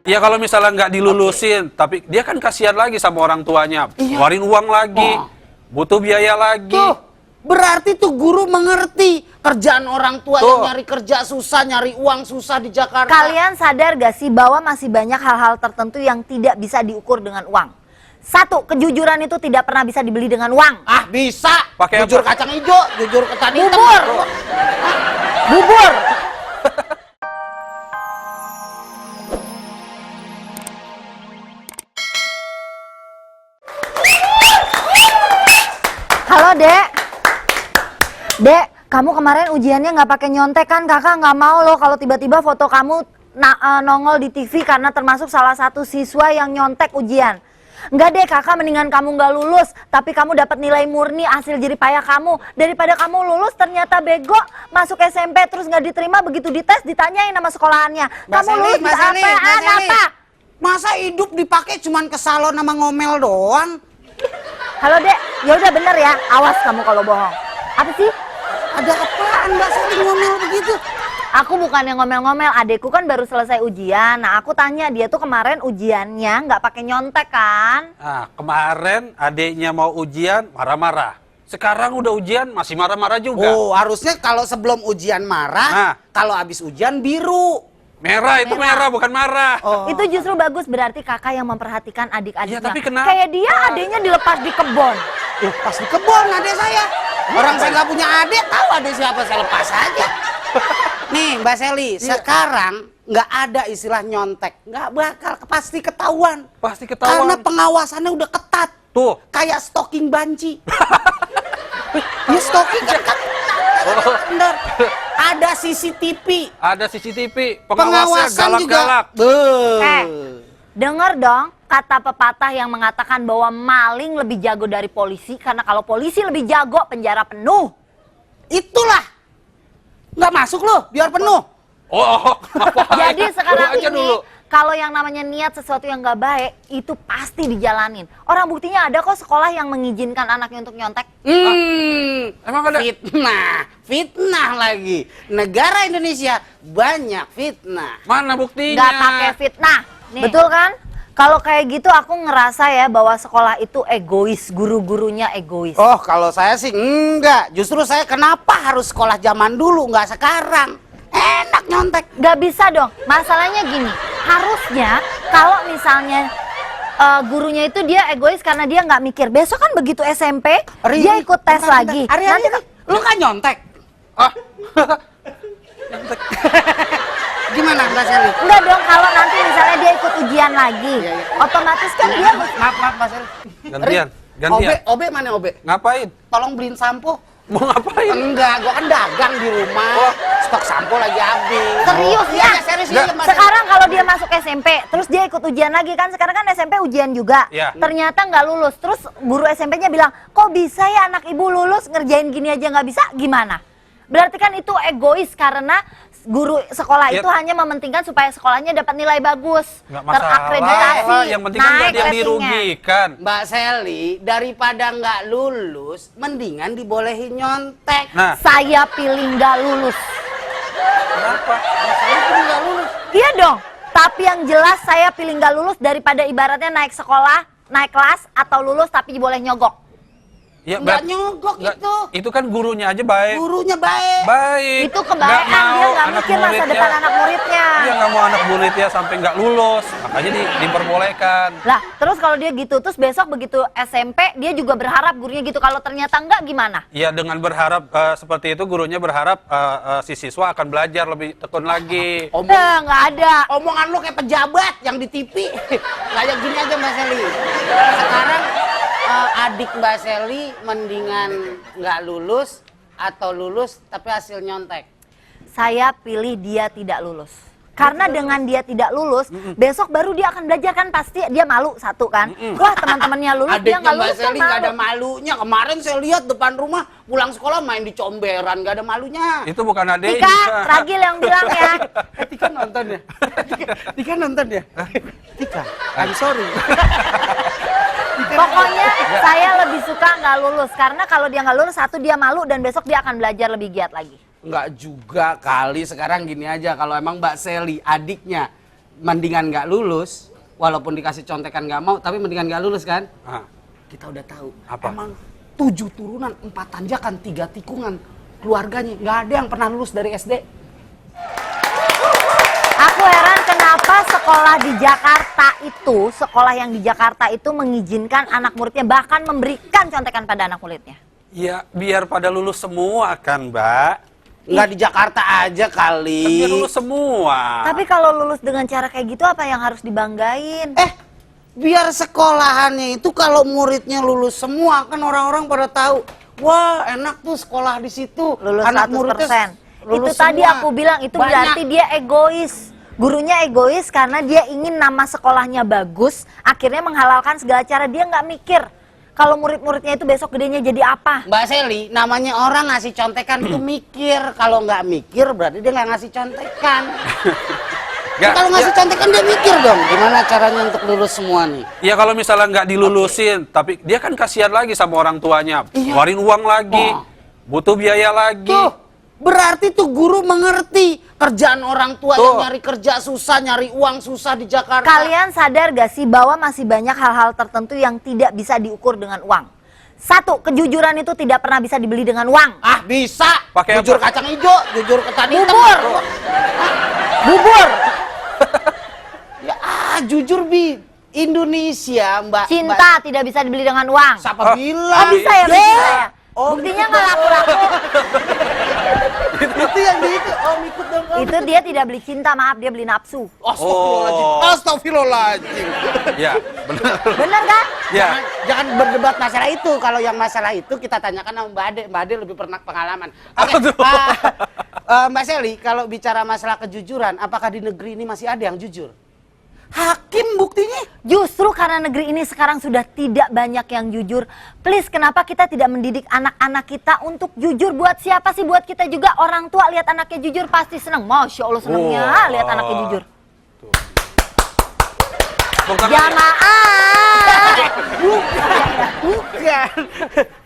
Ya kalau misalnya nggak dilulusin, tapi dia kan kasihan lagi sama orang tuanya. Keluarin uang lagi, butuh biaya lagi. Tuh, berarti tuh guru mengerti kerjaan orang tua yang nyari kerja susah, nyari uang susah di Jakarta. Kalian sadar gak sih bahwa masih banyak hal-hal tertentu yang tidak bisa diukur dengan uang? Satu, kejujuran itu tidak pernah bisa dibeli dengan uang. Ah, bisa. Pakai jujur apa? kacang hijau, jujur ketan hitam. Bubur. Bubur. Halo, Dek. Dek, kamu kemarin ujiannya nggak pakai nyontek kan? Kakak nggak mau loh kalau tiba-tiba foto kamu nongol di TV karena termasuk salah satu siswa yang nyontek ujian. Enggak deh, kakak mendingan kamu nggak lulus, tapi kamu dapat nilai murni hasil jerih payah kamu. Daripada kamu lulus ternyata bego, masuk SMP terus nggak diterima, begitu dites ditanyain nama sekolahannya. Kamu lulus bisa apaan apa? Masa hidup dipakai cuman ke salon sama ngomel doang? Halo Dek, ya udah bener ya, awas kamu kalau bohong. Apa sih? Ada apaan Mbak Sally ngomel begitu? Aku bukan yang ngomel-ngomel, adekku kan baru selesai ujian. Nah aku tanya, dia tuh kemarin ujiannya nggak pakai nyontek kan? Nah, kemarin adiknya mau ujian marah-marah. Sekarang udah ujian masih marah-marah juga. Oh, harusnya kalau sebelum ujian marah, kalau habis ujian biru. Merah itu merah bukan marah. Itu justru bagus, berarti kakak yang memperhatikan adik-adiknya. Ya, tapi kenapa? Kayak dia adiknya dilepas di kebon. Pas di kebon adik saya. Orang saya nggak punya adik, tahu adik siapa, saya lepas aja. Nih Mbak Sally, sekarang nggak ada istilah nyontek. Nggak bakal, pasti ketahuan. Pasti ketahuan. Karena pengawasannya udah ketat. Tuh. Kayak stalking banci. Ya stalking kan bener. Ada CCTV. Ada CCTV, pengawasnya Pengawasan galak-galak. Dengar dong kata pepatah yang mengatakan bahwa maling lebih jago dari polisi, karena kalau polisi lebih jago penjara penuh. Itulah. Nggak masuk loh, biar penuh. Jadi sekarang Aja ini dulu. kalau yang namanya niat sesuatu yang nggak baik itu pasti dijalanin. Orang buktinya ada kok sekolah yang mengizinkan anaknya untuk nyontek. Emang ada? Fitnah lagi. Negara Indonesia banyak fitnah. Mana buktinya? Nggak pakai fitnah. Nih. Betul kan? Kalau kayak gitu aku ngerasa ya bahwa sekolah itu egois, guru-gurunya egois. Oh, kalau saya sih enggak. Justru saya kenapa harus sekolah zaman dulu, nggak sekarang. Enak nyontek. Gak bisa dong, masalahnya gini, harusnya kalau misalnya gurunya itu dia egois karena dia nggak mikir. Besok kan begitu SMP, dia ikut tes lagi. Nanti lu kan nyontek. Nyontek. Gimana Mbak Sally? Enggak dong, kalau nanti misalnya dia ikut ujian lagi, otomatis kan dia Maaf Mbak Sally. Gantian. Obe mana Obe? Ngapain? Tolong beliin sampo. Mau ngapain? Enggak, gua kan dagang di rumah. Stok sampo lagi habis. serius ya. Iya, serius ya, Mbak Sally. Sekarang kalau dia masuk SMP, terus dia ikut ujian lagi kan, sekarang kan SMP ujian juga. Ya. Ternyata nggak lulus, terus guru SMP-nya bilang, kok bisa ya anak ibu lulus ngerjain gini aja nggak bisa, gimana? Berarti kan itu egois karena guru sekolah itu hanya mementingkan supaya sekolahnya dapat nilai bagus, terakreditasi, yang penting kan nggak ada yang ratingnya. dirugikan. Mbak Sally, daripada nggak lulus, mendingan dibolehin nyontek. Nah, Saya pilih nggak lulus. kenapa? Saya pilih nggak lulus. Iya dong, tapi yang jelas saya pilih nggak lulus daripada ibaratnya naik sekolah, naik kelas, atau lulus tapi boleh nyogok. Ya, Nggak nyogok itu. Itu kan gurunya aja baik. Gurunya baik. Baik. Itu kebaikan, dia nggak mikir masa depan anak muridnya. Dia nggak mau anak muridnya sampai nggak lulus, makanya diperbolehkan. Lah, terus kalau dia gitu, terus besok begitu SMP, dia juga berharap gurunya gitu. Kalau ternyata enggak, gimana? Ya dengan berharap seperti itu, gurunya berharap si siswa akan belajar lebih tekun lagi. Nggak ada. Omongan lu kayak pejabat yang di TV. Kayak gini aja Mbak Sally. Sekarang adik Mbak Sally mendingan nggak lulus atau lulus tapi hasil nyontek? Saya pilih dia tidak lulus. Karena dengan dia tidak lulus, besok baru dia akan belajar kan, pasti dia malu satu kan. Wah, teman-temannya lulus, dia Adiknya nggak Mbak lulus kan Sally nggak ada malu. malunya. Kemarin saya lihat depan rumah pulang sekolah main di comberan, nggak ada malunya. Itu bukan adiknya. Tika, Ragil yang bilang ya. Tika nonton ya? Tika nonton ya? Tika, I'm sorry. Pokoknya saya lebih suka nggak lulus. Karena kalau dia nggak lulus, satu dia malu dan besok dia akan belajar lebih giat lagi. Nggak juga kali, sekarang gini aja, kalau emang Mbak Sally adiknya mendingan nggak lulus, walaupun dikasih contekan nggak mau, tapi mendingan nggak lulus kan? Ah, Kita udah tahu. Apa? Emang 7 turunan, 4 tanjakan, 3 tikungan keluarganya nggak ada yang pernah lulus dari SD. Aku heran kenapa sekolah yang di Jakarta itu mengizinkan anak muridnya bahkan memberikan contekan pada anak muridnya. ya biar pada lulus semua kan, Mbak. Nggak di Jakarta aja kali. Kan biar lulus semua. Tapi kalau lulus dengan cara kayak gitu apa yang harus dibanggain? Biar sekolahannya itu kalau muridnya lulus semua kan orang-orang pada tahu. Wah, enak tuh sekolah di situ. Lulus Anak 100%. muridnya Itu lulus tadi semua. aku bilang itu Banyak. berarti dia egois. Gurunya egois karena dia ingin nama sekolahnya bagus, akhirnya menghalalkan segala cara. Dia nggak mikir kalau murid-muridnya itu besok gedenya jadi apa. Mbak Seli, namanya orang ngasih contekan itu mikir. Kalau nggak mikir berarti dia nggak ngasih contekan. Nggak, Kalau ngasih contekan dia mikir dong. Gimana caranya untuk lulus semua nih? Ya kalau misalnya nggak dilulusin, tapi dia kan kasihan lagi sama orang tuanya. Iya. Keluarin uang lagi, Oh. butuh biaya lagi. Tuh, berarti tuh guru mengerti kerjaan orang tua Tuh. yang nyari kerja susah, nyari uang susah di Jakarta. Kalian sadar gak sih bahwa masih banyak hal-hal tertentu yang tidak bisa diukur dengan uang? Satu, kejujuran itu tidak pernah bisa dibeli dengan uang. Ah, bisa. Pakai Jujur apa? kacang hijau, jujur ketan hitam. Bubur. Bubur, Ya, jujur Bi. Indonesia, Mbak. cinta tidak bisa dibeli dengan uang. Siapa Ah, bilang? Oh bisa ya, Iya. bisa ya. Buktinya nggak laku-laku. Itu yang di itu. Om ikut dong. Om. Itu dia tidak beli cinta, maaf, dia beli nafsu. Astagfirullahaladzim. Oh. Astagfirullahaladzim. Ya, benar. Bener kan? Ya. Jangan berdebat masalah itu. Kalau yang masalah itu kita tanyakan sama Mbak Ade. Mbak Ade lebih pernah pengalaman. Oke. Aduh. Mbak Seli, kalau bicara masalah kejujuran, apakah di negeri ini masih ada yang jujur? Hakim buktinya. Justru karena negeri ini sekarang sudah tidak banyak yang jujur. Please, kenapa kita tidak mendidik anak-anak kita untuk jujur? Buat siapa sih? Buat kita juga. Orang tua lihat anaknya jujur pasti senang. Masya Allah senangnya lihat anaknya jujur. Jamaah. Bukan.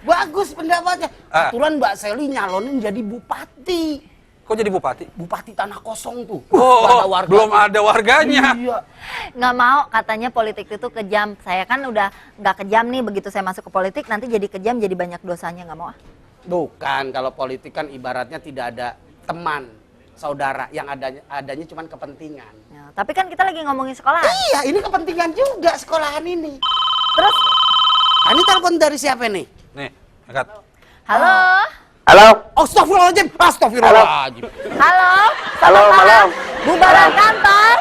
Bagus pendapatnya. Ah. Aturan Mbak Seli nyalonin jadi bupati. Kok jadi bupati? Bupati Tanah Kosong tuh. Oh, Nggak ada warga. belum ada warganya. Iya. Nggak mau, katanya politik itu kejam. Saya kan udah nggak kejam nih, begitu saya masuk ke politik nanti jadi kejam, jadi banyak dosanya, nggak mau. Bukan, kalau politik kan ibaratnya tidak ada teman, saudara, yang adanya cuma kepentingan. Ya, tapi kan kita lagi ngomongin sekolah. Iya, ini kepentingan juga sekolahan ini. Terus, Ini telepon dari siapa nih? Nih, angkat. halo, Halo, Astagfirullahaladzim, astagfirullahaladzim. halo, Halo, selamat malam. Bubaran kantor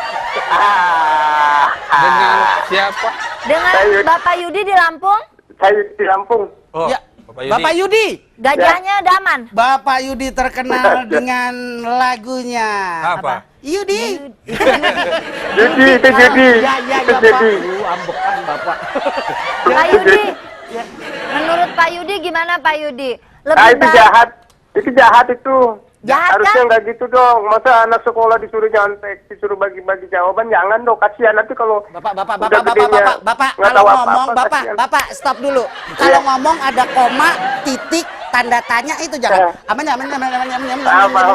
Dengan siapa? dengan Saya Yudi. Bapak Yudi di Lampung. saya di Lampung. Oh, Ya, Bapak Yudi. Bapak Yudi. Gajahnya daman. Bapak Yudi terkenal dengan lagunya. Apa? Yudi. Judi, itu Judi. Ya, Itu Pak. Judi. Ambekan Bapak. Pak Yudi, menurut Pak Yudi gimana Pak Yudi? Ah, Lebih itu baik jahat. Itu jahat itu. Jahat, Harusnya kan? nggak gitu dong. Masa anak sekolah disuruh nyontek, disuruh bagi-bagi jawaban, jangan dong. Kasihan nanti kalau Bapak, udah gedenya Bapak, nggak kalau tahu ngomong, apa-apa, Bapak, kasihan. Bapak, stop dulu. Kalau ngomong ada koma, titik, tanda tanya itu jangan. Aman,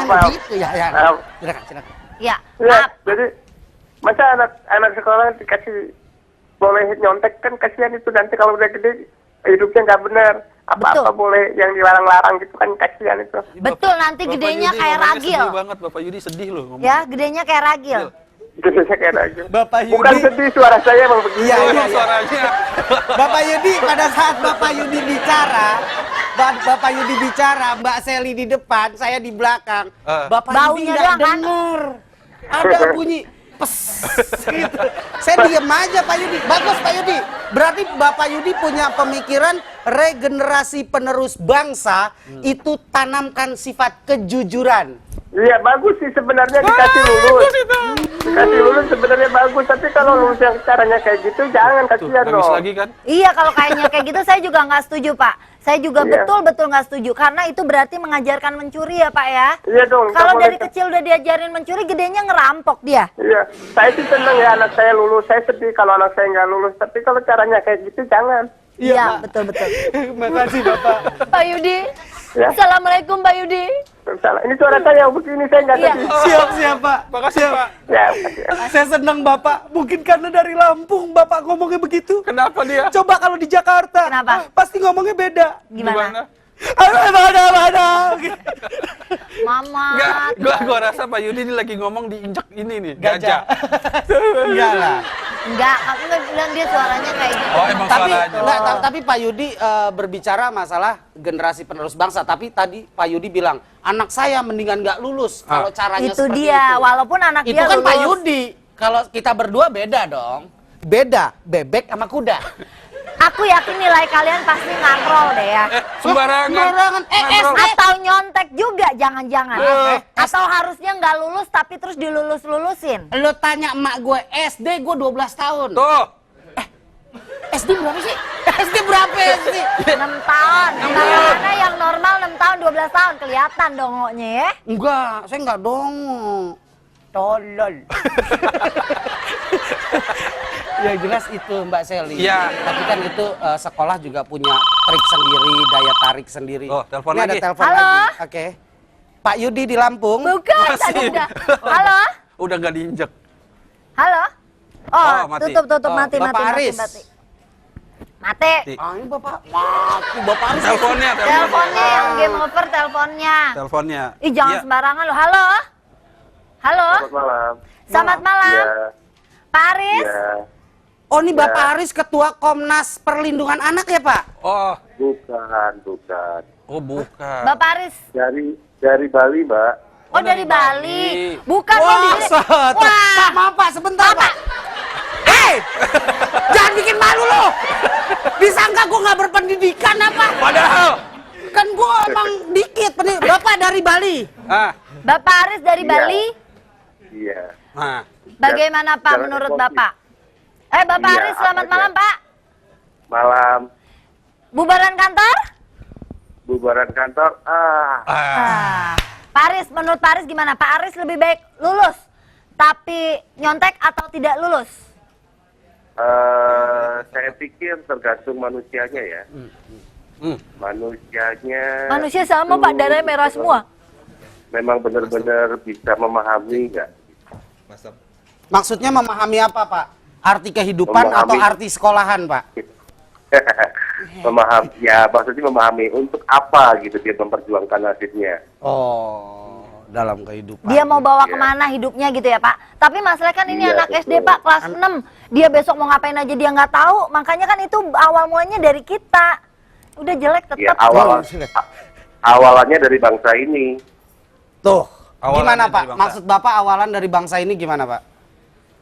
Maaf. gitu ya, ya. Maaf. Silakan. Ya, Ya, maaf. jadi masa anak sekolah dikasih boleh nyontek kan kasihan itu nanti kalau udah gede hidupnya nggak benar. Apa-apa Betul. boleh yang dilarang-larang gitu kan kasihan itu. Betul, nanti Bapak gedenya Yudi kayak ngomongnya ragil. Sedih banget, Bapak Yudi sedih loh ngomong. Ya, gedenya kayak ragil. Gitu saya kayak gitu. Bapak Yudi. Bukan sedih, suara saya emang begitu. Iya, Oh, iya, iya. suaranya. Bapak Yudi, pada saat Bapak Yudi bicara, Bapak Yudi bicara, Mbak Seli di depan, saya di belakang. Bapak Yudi Baunya nggak doang, kan? denger. Ada bunyi pes gitu. Saya diem aja Pak Yudi. Bagus Pak Yudi. Berarti Bapak Yudi punya pemikiran regenerasi penerus bangsa itu tanamkan sifat kejujuran. Iya bagus sih sebenarnya dikasih lulus. Dikasih lulus sebenarnya bagus, tapi kalau lulus yang caranya kayak gitu jangan Tuh, kasihan nangis dong. lagi kan? Iya, kalau kayaknya kayak gitu saya juga nggak setuju, Pak. Saya juga Iya. betul-betul nggak setuju karena itu berarti mengajarkan mencuri ya, Pak ya. Iya dong. Kalau nggak dari boleh- kecil udah diajarin mencuri, gedenya ngerampok dia. Iya, saya sih seneng ya anak saya lulus. Saya sedih kalau anak saya nggak lulus. Tapi kalau caranya kayak gitu jangan. Iya, betul-betul. Makasih Bapak. Pak Yudi, Ya. Assalamualaikum Pak Yudi. Salah. Ini suara saya begini saya nggak Iya. tahu. Siap Pak. Makasih Pak. Ya, makasih ya. Saya senang Bapak. Mungkin karena dari Lampung Bapak ngomongnya begitu. Kenapa dia? Coba kalau di Jakarta. Kenapa? Pasti ngomongnya beda. Gimana? Mana? Mama. Enggak, gua rasa Pak Yudi ini lagi ngomong diinjak ini nih, Gajah. gajah. Enggak lah. Enggak, aku nggak bilang dia suaranya kayak gitu. Oh, emang Tapi, suaranya. enggak, tapi Pak Yudi berbicara masalah generasi penerus bangsa. Tapi tadi Pak Yudi bilang, anak saya mendingan nggak lulus kalau caranya Itu seperti dia, itu. walaupun anak Itu dia kan lulus. Pak Yudi. Kalau kita berdua beda dong. Beda, bebek sama kuda. Aku yakin nilai kalian pasti ngatrol deh ya. Sembarangan. Sembarangan. Ngatrol. Atau nyontek juga, jangan-jangan. Eh. Atau harusnya nggak lulus tapi terus dilulus-lulusin. Lo tanya emak gue, SD gue 12 tahun. Tuh. SD berapa sih? SD berapa SD? 6 tahun. Karena yang normal 6 tahun, 12 tahun. Kelihatan dongoknya ya. Enggak, saya enggak dongo. Tolol. Ya jelas itu Mbak Seli. Iya. Tapi kan itu sekolah juga punya trik sendiri, daya tarik sendiri. Oh, telepon Ini lagi. ada telepon Halo? lagi. Oke. Pak Yudi di Lampung. Bukan, Masih. tadi udah. Halo? Udah nggak diinjek. Halo? Oh, Oh, mati. tutup, Oh, mati. Bapak Aris. Mati. Ah, ini Bapak. Mati Bapak Aris. Teleponnya. Teleponnya yang game over teleponnya. Teleponnya. Ih, jangan Iya. sembarangan lo. Halo? Halo? Selamat malam. Selamat malam. Ya, Pak Aris? ya. Oh, ini Bapak Aris Ketua Komnas Perlindungan Anak ya, Pak? Oh, Bukan. oh bukan. Bapak Aris? Dari Bali, Mbak. Oh, dari Bali. Bukan lo di sini. Pak, Wah, maaf Pak, sebentar Pak. Hei! Jangan bikin malu lo. Disangka gue nggak berpendidikan apa? Padahal. Kan gue emang dikit Bapak dari Bali. Ah, Bapak Aris dari Iya. Bali. Iya. nah. Bagaimana Pak Jangan menurut emosi. Bapak? Bapak Iya, Aris, selamat apa malam aja. Pak. Malam. Bubaran kantor? Bubaran kantor. Pak Aris, menurut Pak Aris gimana? Pak Aris lebih baik lulus, tapi nyontek atau tidak lulus? Saya pikir tergantung manusianya ya. Manusianya. Manusia sama itu Pak, darahnya merah semua. Memang benar-benar bisa memahami nggak? Maksudnya memahami apa Pak? Arti kehidupan Memahami. atau arti sekolahan Pak? Memahami, ya maksudnya memahami untuk apa gitu dia memperjuangkan nasibnya. Oh, dalam kehidupan. Dia mau bawa Iya. kemana hidupnya gitu ya Pak. Tapi masalahnya kan ini Iya, anak betul. SD Pak, kelas 6. Dia besok mau ngapain aja dia nggak tahu. Makanya kan itu awal mulanya dari kita. Udah jelek Ya tetap. awalannya dari bangsa ini. Tuh, Awalannya gimana dari Pak? bangsa. Maksud Bapak awalan dari bangsa ini gimana Pak?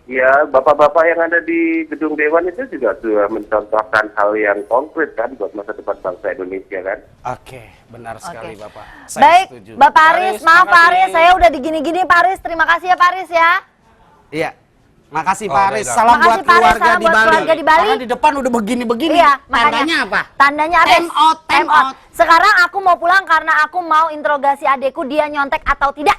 Ya, bapak-bapak yang ada di gedung dewan itu juga sudah mencontohkan hal yang konkret kan buat masa depan bangsa Indonesia kan. Oke, benar sekali Oke. Bapak. Baik, setuju. Bapak Pak Aris, Aris, maaf Pak makasih. Aris, saya udah digini-gini Pak Aris. Terima kasih ya Pak Aris ya. Iya. Makasih Oh, Pak Aris. baiklah. Salam Makasih, buat Pak Aris. keluarga Salam di buat Bali. keluarga di Bali. Karena di depan udah begini-begini. Iya, Tandanya apa? Tandanya ada Time out, time out. Sekarang aku mau pulang karena aku mau interogasi adekku dia nyontek atau tidak.